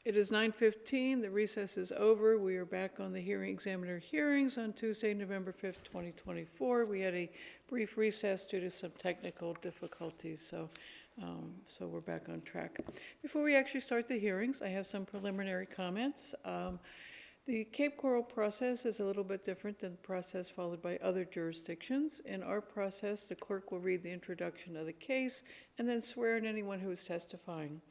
It is 9:15. The recess is over. We are back on the hearing examiner hearings on Tuesday, November 5th, 2024. We had a brief recess due to some technical difficulties, so we're back on track. Before we actually start the hearings, I have some preliminary comments. The Cape Coral process is a little bit different than the process followed by other jurisdictions. In our process, the clerk will read the introduction of the case and then swear in anyone who is testifying.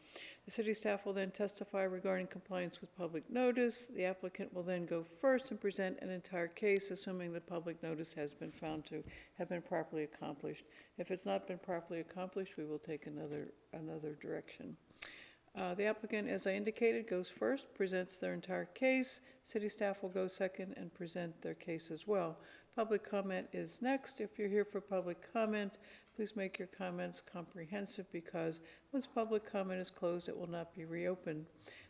The city staff will then testify regarding compliance with public notice. The applicant will then go first and present an entire case, assuming the public notice has been found to have been properly accomplished. If it's not been properly accomplished, we will take another direction. The applicant, as I indicated, goes first, presents their entire case. City staff will go second and present their case as well. Public comment is next. If you're here for public comment, please make your comments comprehensive because once public comment is closed, it will not be reopened.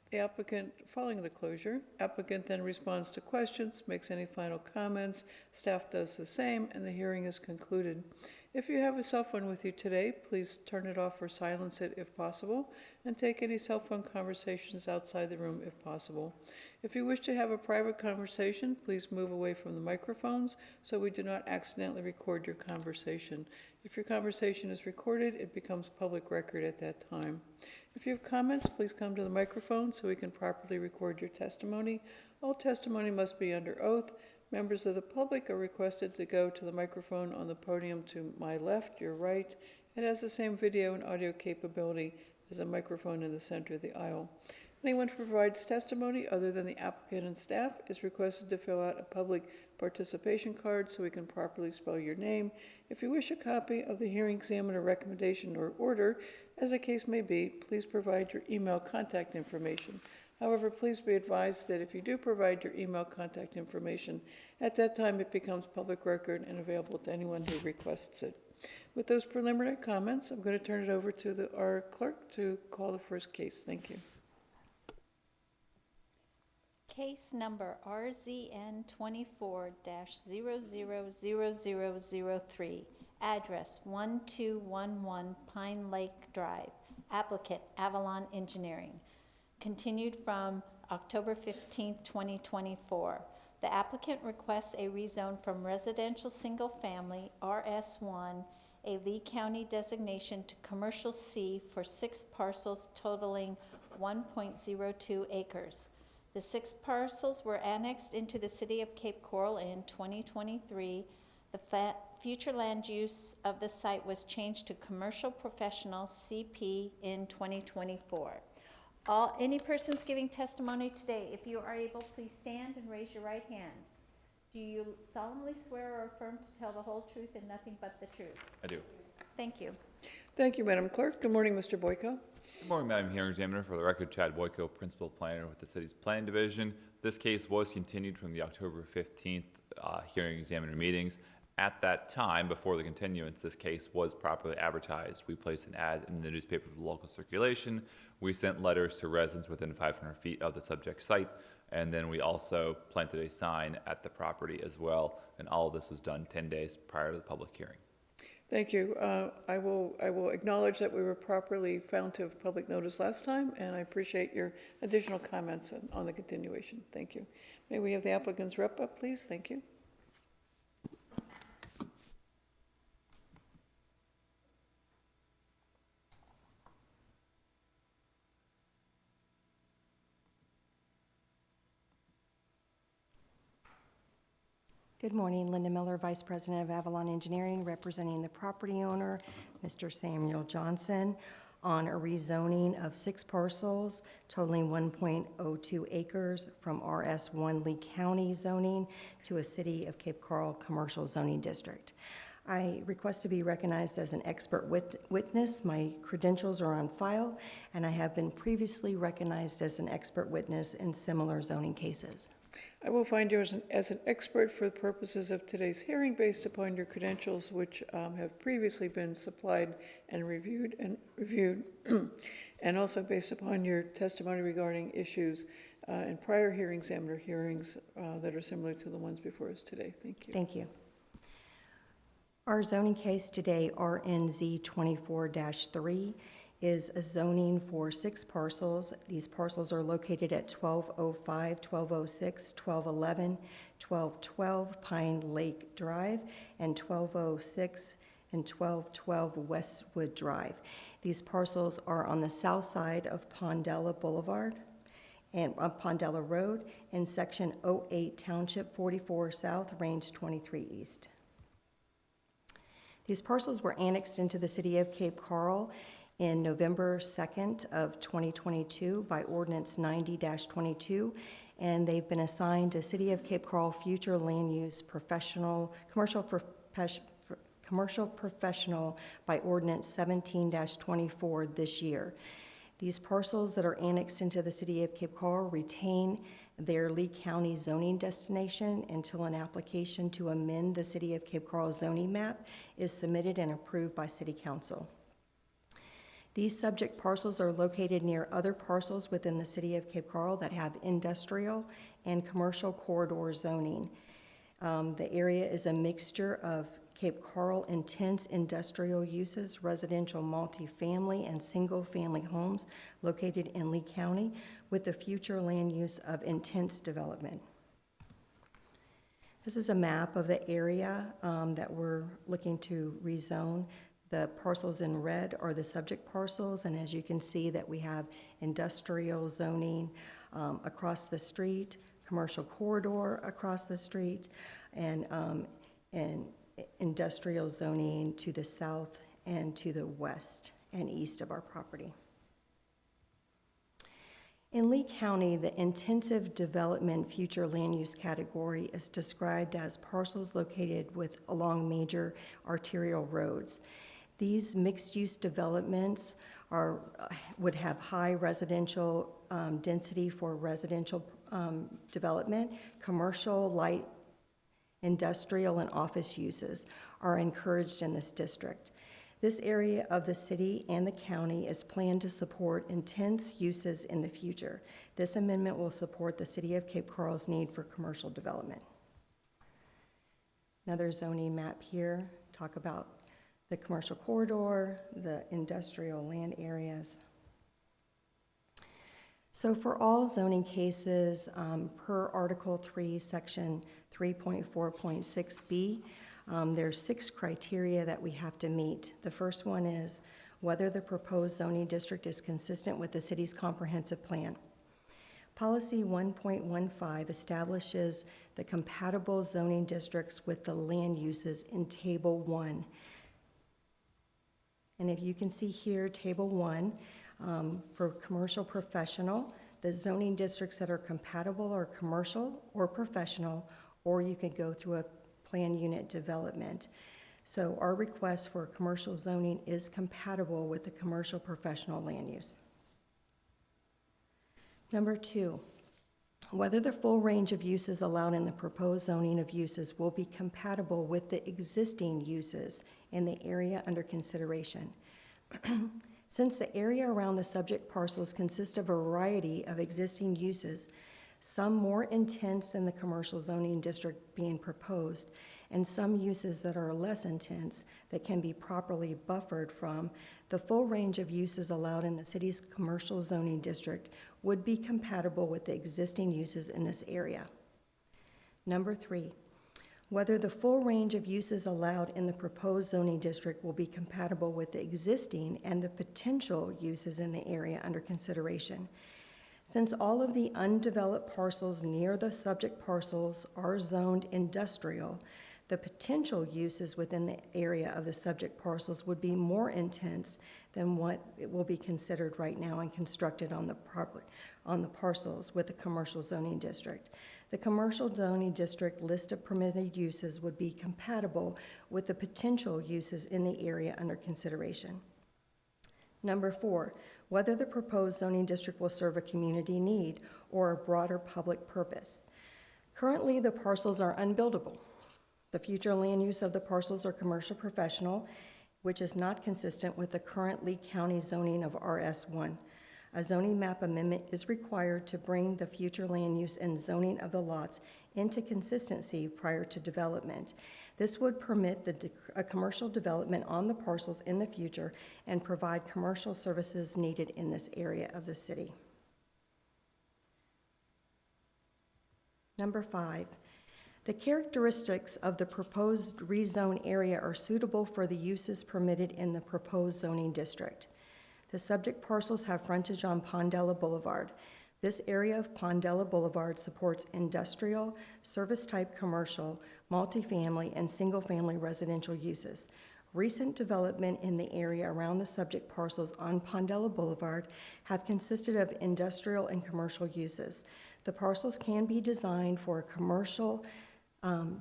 The applicant, following the closure, applicant then responds to questions, makes any final comments, staff does the same, and the hearing is concluded. If you have a cell phone with you today, please turn it off or silence it if possible, and take any cell phone conversations outside the room if possible. If you wish to have a private conversation, please move away from the microphones so we do not accidentally record your conversation. If your conversation is recorded, it becomes public record at that time. If you have comments, please come to the microphone so we can properly record your testimony. All testimony must be under oath. Members of the public are requested to go to the microphone on the podium to my left, your right. It has the same video and audio capability as a microphone in the center of the aisle. Anyone who provides testimony other than the applicant and staff is requested to fill out a public participation card so we can properly spell your name. If you wish a copy of the hearing examiner recommendation or order, as the case may be, please provide your email contact information. However, please be advised that if you do provide your email contact information, at that time it becomes public record and available to anyone who requests it. With those preliminary comments, I'm going to turn it over to our clerk to call the first case. Thank you. Case number RZN 24-000003, address 1211 Pine Lake Drive, applicant Avalon Engineering. Continued from October 15, 2024. The applicant requests a rezone from residential single family RS1, a Lee County designation, to commercial C for 6 parcels totaling 1.02 acres. The 6 parcels were annexed into the city of Cape Coral in 2023. The future land use of the site was changed to commercial professional CP in 2024. Any persons giving testimony today, if you are able, please stand and raise your right hand. Do you solemnly swear or affirm to tell the whole truth and nothing but the truth? I do. Thank you. Thank you, Madam Clerk. Good morning, Mr. Boyko. Good morning, Madam Hearing Examiner. For the record, Chad Boyko, Principal Planner with the City's Planning Division. This case was continued from the October 15th Hearing Examiner meetings. At that time, before the continuance, this case was properly advertised. We placed an ad in the newspaper for the local circulation. We sent letters to residents within 500 feet of the subject site, and then we also planted a sign at the property as well, and all of this was done 10 days prior to the public hearing. Thank you. I will acknowledge that we were properly found to have public notice last time, and I appreciate your additional comments on the continuation. Thank you. May we have the applicant's rep up, please? Thank you. Good morning, Linda Miller, Vice President of Avalon Engineering, representing the property owner, Mr. Samuel Johnson, on a rezoning of 6 parcels totaling 1.02 acres from RS1 Lee County zoning to a City of Cape Coral commercial zoning district. I request to be recognized as an expert witness. My credentials are on file, and I have been previously recognized as an expert witness in similar zoning cases. I will find you as an expert for the purposes of today's hearing based upon your credentials, which have previously been supplied and reviewed, and also based upon your testimony regarding issues in prior hearing examiner hearings that are similar to the ones before us today. Thank you. Thank you. Our zoning case today, RNZ 24-3, is a zoning for 6 parcels. These parcels are located at 1205, 1206, 1211, 1212 Pine Lake Drive, and 1206 and 1212 Westwood Drive. These parcels are on the south side of Pondella Boulevard and Pondella Road in Section 08 Township 44 South, Range 23 East. These parcels were annexed into the City of Cape Coral in November 2nd of 2022 by Ordinance 90-22, and they've been assigned to City of Cape Coral Future Land Use Commercial Professional by Ordinance 17-24 this year. These parcels that are annexed into the City of Cape Coral retain their Lee County zoning destination until an application to amend the City of Cape Coral zoning map is submitted and approved by City Council. These subject parcels are located near other parcels within the City of Cape Coral that have industrial and commercial corridor zoning. The area is a mixture of Cape Coral intense industrial uses, residential multifamily, and single-family homes located in Lee County with the future land use of intense development. This is a map of the area that we're looking to rezone. The parcels in red are the subject parcels, and as you can see that we have industrial zoning across the street, commercial corridor across the street, and industrial zoning to the south and to the west and east of our property. In Lee County, the intensive development future land use category is described as parcels located along major arterial roads. These mixed-use developments would have high residential density for residential development. Commercial, light industrial, and office uses are encouraged in this district. This area of the city and the county is planned to support intense uses in the future. This amendment will support the City of Cape Coral's need for commercial development. Another zoning map here, talk about the commercial corridor, the industrial land areas. So for all zoning cases, per Article 3, Section 3.4.6b, there's 6 criteria that we have to meet. The first one is whether the proposed zoning district is consistent with the city's comprehensive plan. Policy 1.15 establishes the compatible zoning districts with the land uses in Table 1. And if you can see here, Table 1, for commercial professional, the zoning districts that are compatible are commercial or professional, or you could go through a plan unit development. So our request for commercial zoning is compatible with the commercial professional land use. Number 2, whether the full range of uses allowed in the proposed zoning of uses will be compatible with the existing uses in the area under consideration. Since the area around the subject parcels consists of a variety of existing uses, some more intense than the commercial zoning district being proposed, and some uses that are less intense that can be properly buffered from, the full range of uses allowed in the city's commercial zoning district would be compatible with the existing uses in this area. Number 3, whether the full range of uses allowed in the proposed zoning district will be compatible with the existing and the potential uses in the area under consideration. Since all of the undeveloped parcels near the subject parcels are zoned industrial, the potential uses within the area of the subject parcels would be more intense than what it will be considered right now and constructed on the parcels with the commercial zoning district. The commercial zoning district list of permitted uses would be compatible with the potential uses in the area under consideration. Number 4, whether the proposed zoning district will serve a community need or a broader public purpose. Currently, the parcels are unbuildable. The future land use of the parcels are commercial professional, which is not consistent with the current Lee County zoning of RS1. A zoning map amendment is required to bring the future land use and zoning of the lots into consistency prior to development. This would permit a commercial development on the parcels in the future and provide commercial services needed in this area of the city. Number 5, the characteristics of the proposed rezone area are suitable for the uses permitted in the proposed zoning district. The subject parcels have frontage on Pondella Boulevard. This area of Pondella Boulevard supports industrial, service-type commercial, multifamily, and single-family residential uses. Recent development in the area around the subject parcels on Pondella Boulevard have consisted of industrial and commercial uses. The parcels can be designed for a commercial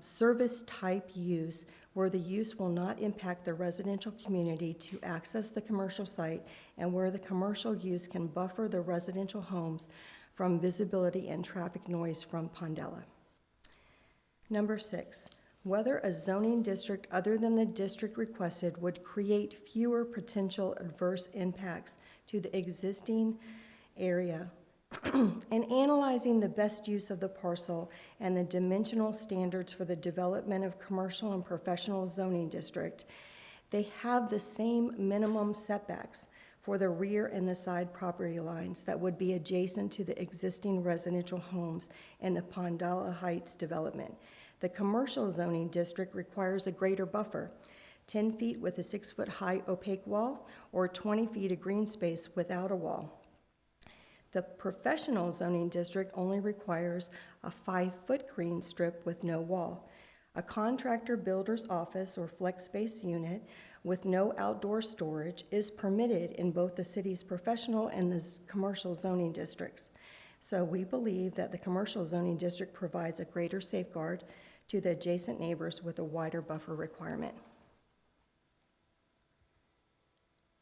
service-type use where the use will not impact the residential community to access the commercial site and where the commercial use can buffer the residential homes from visibility and traffic noise from Pondella. Number 6, whether a zoning district other than the district requested would create fewer potential adverse impacts to the existing area. In analyzing the best use of the parcel and the dimensional standards for the development of commercial and professional zoning district, they have the same minimum setbacks for the rear and the side property lines that would be adjacent to the existing residential homes in the Pondella Heights development. The commercial zoning district requires a greater buffer, 10 feet with a 6-foot-high opaque wall or 20 feet of green space without a wall. The professional zoning district only requires a 5-foot green strip with no wall. A contractor builder's office or flex space unit with no outdoor storage is permitted in both the city's professional and the commercial zoning districts. So we believe that the commercial zoning district provides a greater safeguard to the adjacent neighbors with a wider buffer requirement.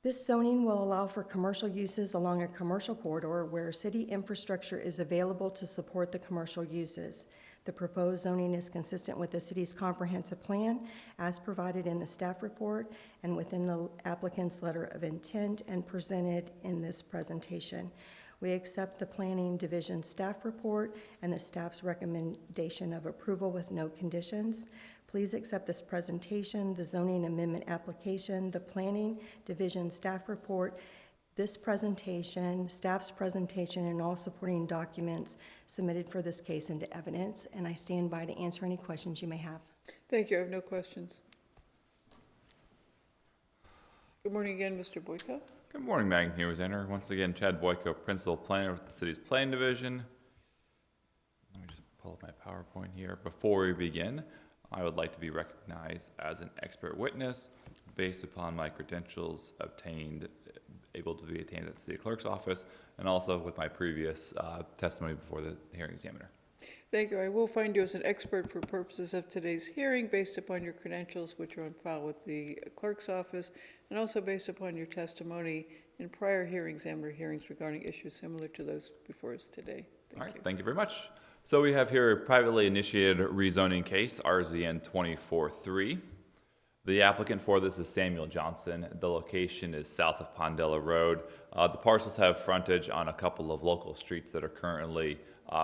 This zoning will allow for commercial uses along a commercial corridor where city infrastructure is available to support the commercial uses. The proposed zoning is consistent with the city's comprehensive plan as provided in the staff report and within the applicant's letter of intent and presented in this presentation. We accept the Planning Division staff report and the staff's recommendation of approval with no conditions. Please accept this presentation, the zoning amendment application, the Planning Division staff report, this presentation, staff's presentation, and all supporting documents submitted for this case into evidence, and I stand by to answer any questions you may have. Thank you. I have no questions. Good morning again, Mr. Boyko. Good morning, Madam Presenter. Once again, Chad Boyko, Principal Planner with the city's Planning Division. Let me just pull up my PowerPoint here. Before we begin, I would like to be recognized as an expert witness based upon my credentials able to be attained at the city clerk's office, and also with my previous testimony before the hearing examiner. Thank you. I will find you as an expert for purposes of today's hearing based upon your credentials, which are on file with the clerk's office, and also based upon your testimony in prior hearing examiner hearings regarding issues similar to those before us today. Thank you. Thank you very much. So we have here a privately initiated rezoning case, RZN 24-3. The applicant for this is Samuel Johnson. The location is south of Pondella Road. The parcels have frontage on a couple of local streets that are currently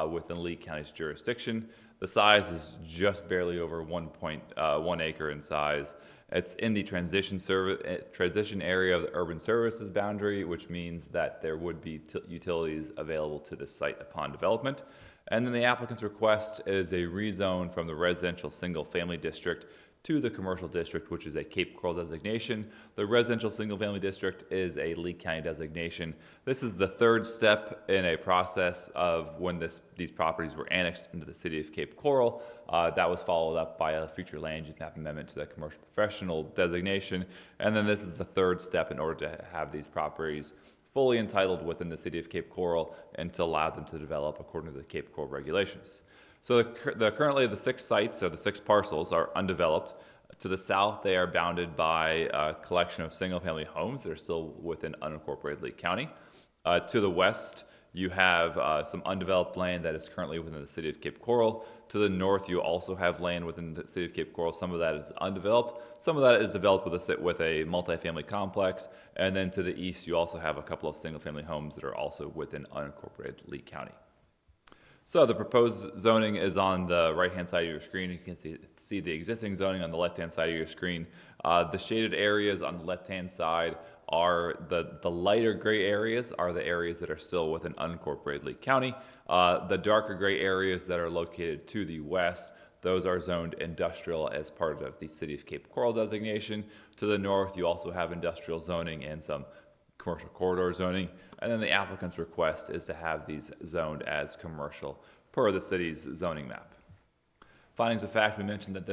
within Lee County's jurisdiction. The size is just barely over 1.1 acre in size. It's in the transition area of the urban services boundary, which means that there would be utilities available to the site upon development. And then the applicant's request is a rezone from the residential single-family district to the commercial district, which is a Cape Coral designation. The residential single-family district is a Lee County designation. This is the third step in a process of when these properties were annexed into the city of Cape Coral. That was followed up by a future land use map amendment to the commercial professional designation. And then this is the third step in order to have these properties fully entitled within the city of Cape Coral and to allow them to develop according to the Cape Coral regulations. So currently the 6 sites, or the 6 parcels, are undeveloped. To the south, they are bounded by a collection of single-family homes that are still within unincorporated Lee County. To the west you have some undeveloped land that is currently within the city of Cape Coral. To the north, you also have land within the city of Cape Coral. Some of that is undeveloped. Some of that is developed with a multifamily complex. And then to the east, you also have a couple of single-family homes that are also within unincorporated Lee County. So the proposed zoning is on the right-hand side of your screen. You can see the existing zoning on the left-hand side of your screen. The shaded areas on the left-hand side are the lighter gray areas are the areas that are still within unincorporated Lee County. The darker gray areas that are located to the west, those are zoned industrial as part of the City of Cape Coral designation. To the north, you also have industrial zoning and some commercial corridor zoning. And then the applicant's request is to have these zoned as commercial per the city's zoning map. Findings of fact, we mentioned that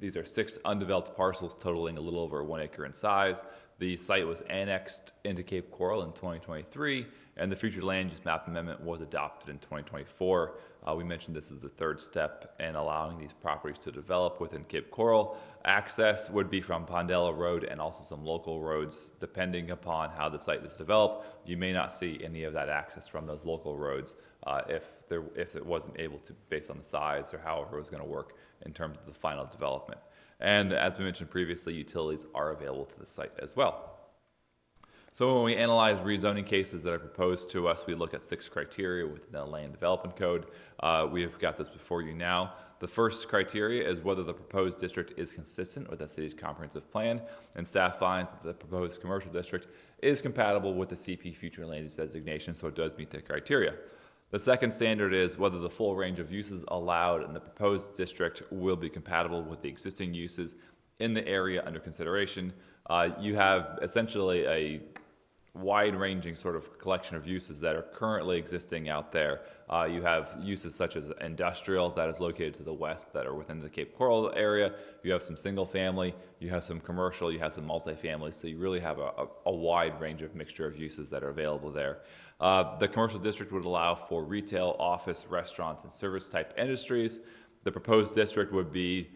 these are 6 undeveloped parcels totaling a little over 1 acre in size. The site was annexed into Cape Coral in 2023, and the future land use map amendment was adopted in 2024. We mentioned this is the 3rd step in allowing these properties to develop within Cape Coral. Access would be from Pondella Road and also some local roads. Depending upon how the site is developed, you may not see any of that access from those local roads if it wasn't able to, based on the size or however it was going to work in terms of the final development. And as we mentioned previously, utilities are available to the site as well. So when we analyze rezoning cases that are proposed to us, we look at 6 criteria within the Land Development Code. We have got this before you now. The first criteria is whether the proposed district is consistent with the city's comprehensive plan, and staff finds that the proposed commercial district is compatible with the CP future land use designation, so it does meet the criteria. The second standard is whether the full range of uses allowed in the proposed district will be compatible with the existing uses in the area under consideration. You have essentially a wide-ranging sort of collection of uses that are currently existing out there. You have uses such as industrial that is located to the west that are within the Cape Coral area. You have some single-family, you have some commercial, you have some multifamily, so you really have a wide range of mixture of uses that are available there. The commercial district would allow for retail, office, restaurants, and service-type industries. The proposed district would be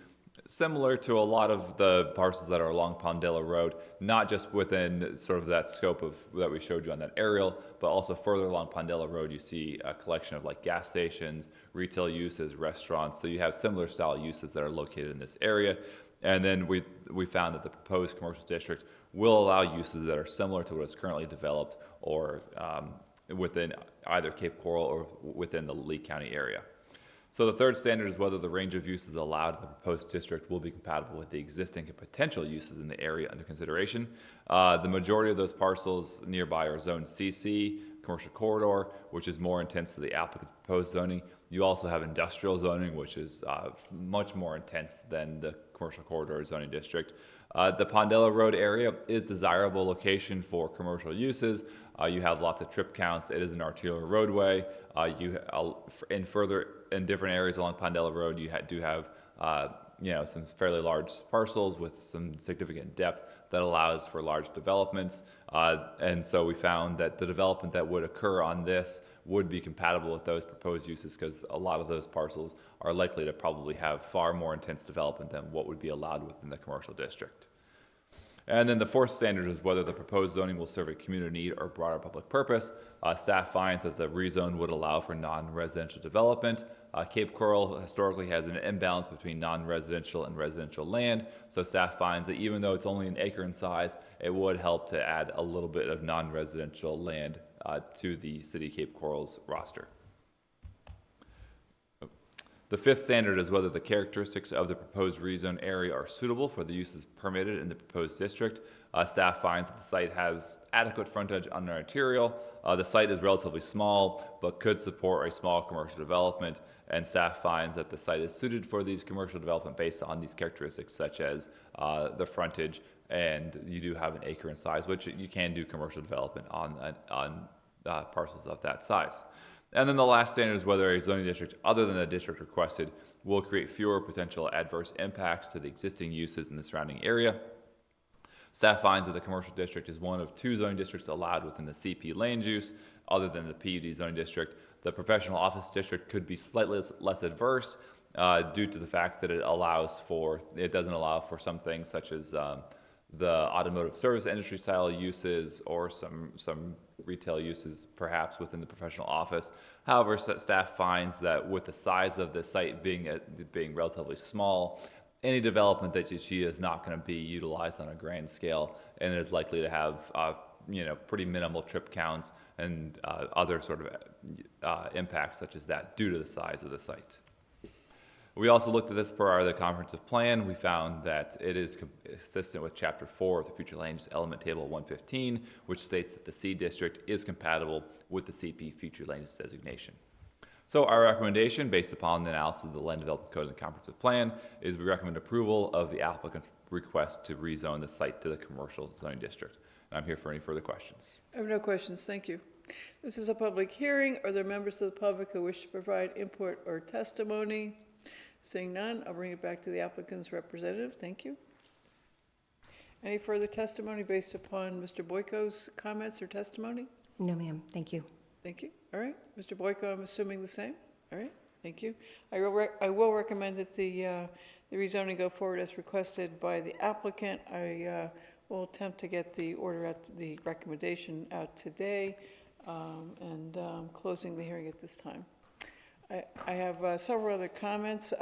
similar to a lot of the parcels that are along Pondella Road, not just within sort of that scope of that we showed you on that aerial, but also further along Pondella Road, you see a collection of like gas stations, retail uses, restaurants. So you have similar style uses that are located in this area. And then we found that the proposed commercial district will allow uses that are similar to what is currently developed or within either Cape Coral or within the Lee County area. So the third standard is whether the range of uses allowed in the proposed district will be compatible with the existing and potential uses in the area under consideration. The majority of those parcels nearby are zone CC, commercial corridor, which is more intense to the applicant's proposed zoning. You also have industrial zoning, which is much more intense than the commercial corridor zoning district. The Pondella Road area is desirable location for commercial uses. You have lots of trip counts. It is an arterial roadway. In different areas along Pondella Road, you do have some fairly large parcels with some significant depth that allows for large developments. And so we found that the development that would occur on this would be compatible with those proposed uses because a lot of those parcels are likely to probably have far more intense development than what would be allowed within the commercial district. And then the fourth standard is whether the proposed zoning will serve a community need or broader public purpose. Staff finds that the rezone would allow for non-residential development. Cape Coral historically has an imbalance between non-residential and residential land, so staff finds that even though it's only an acre in size, it would help to add a little bit of non-residential land to the City of Cape Coral's roster. The fifth standard is whether the characteristics of the proposed rezone area are suitable for the uses permitted in the proposed district. Staff finds that the site has adequate frontage on an arterial. The site is relatively small, but could support a small commercial development, and staff finds that the site is suited for these commercial development based on these characteristics such as the frontage, and you do have an acre in size, which you can do commercial development on parcels of that size. And then the last standard is whether a zoning district other than the district requested will create fewer potential adverse impacts to the existing uses in the surrounding area. Staff finds that the commercial district is one of 2 zoning districts allowed within the CP land use other than the PUD zoning district. The professional office district could be slightly less adverse due to the fact that it doesn't allow for some things such as the automotive service industry style uses or some retail uses perhaps within the professional office. However, staff finds that with the size of the site being relatively small, any development that you see is not going to be utilized on a grand scale and is likely to have pretty minimal trip counts and other sort of impacts such as that due to the size of the site. We also looked at this per the comprehensive plan. We found that it is consistent with Chapter 4 of the Future Land Use Element Table 115, which states that the C District is compatible with the CP Future Land Use designation. So our recommendation, based upon the analysis of the Land Development Code and the comprehensive plan, is we recommend approval of the applicant's request to rezone the site to the commercial zoning district. And I'm here for any further questions. I have no questions, thank you. This is a public hearing. Are there members of the public who wish to provide input or testimony? Seeing none, I'll bring it back to the applicant's representative. Thank you. Any further testimony based upon Mr. Boyko's comments or testimony? No, ma'am. Thank you. Thank you. All right. Mr. Boyko, I'm assuming the same? All right. Thank you. I will recommend that the rezoning go forward as requested by the applicant. I will attempt to get the recommendation out today and closing the hearing at this time. I have several other comments.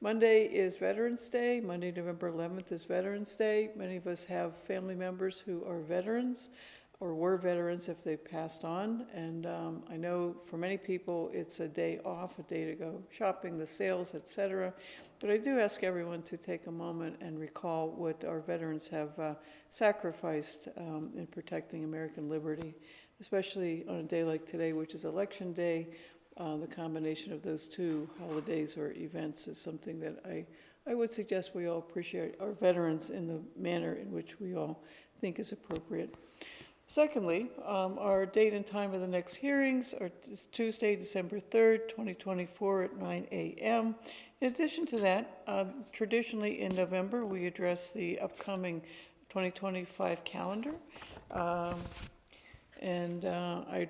Monday is Veterans Day. Monday, November 11th is Veterans Day. Many of us have family members who are veterans or were veterans if they passed on. And I know for many people it's a day off, a day to go shopping, the sales, etc. But I do ask everyone to take a moment and recall what our veterans have sacrificed in protecting American liberty, especially on a day like today, which is Election Day. The combination of those two holidays or events is something that I would suggest we all appreciate our veterans in the manner in which we all think is appropriate. Secondly, our date and time of the next hearings are Tuesday, December 3rd, 2024 at 9 a.m. In addition to that, traditionally in November, we address the upcoming 2025 calendar. I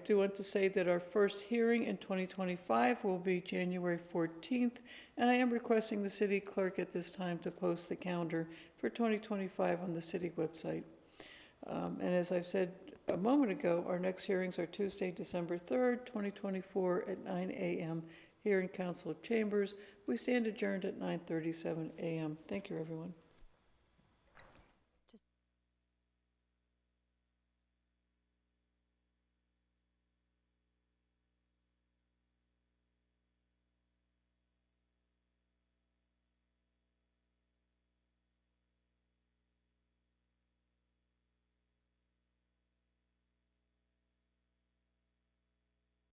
do want to say that our first hearing in 2025 will be January 14th, and I am requesting the city clerk at this time to post the calendar for 2025 on the city website. And as I've said a moment ago, our next hearings are Tuesday, December 3rd, 2024 at 9 a.m. here in Council Chambers. We stand adjourned at 9:37 a.m. Thank you, everyone.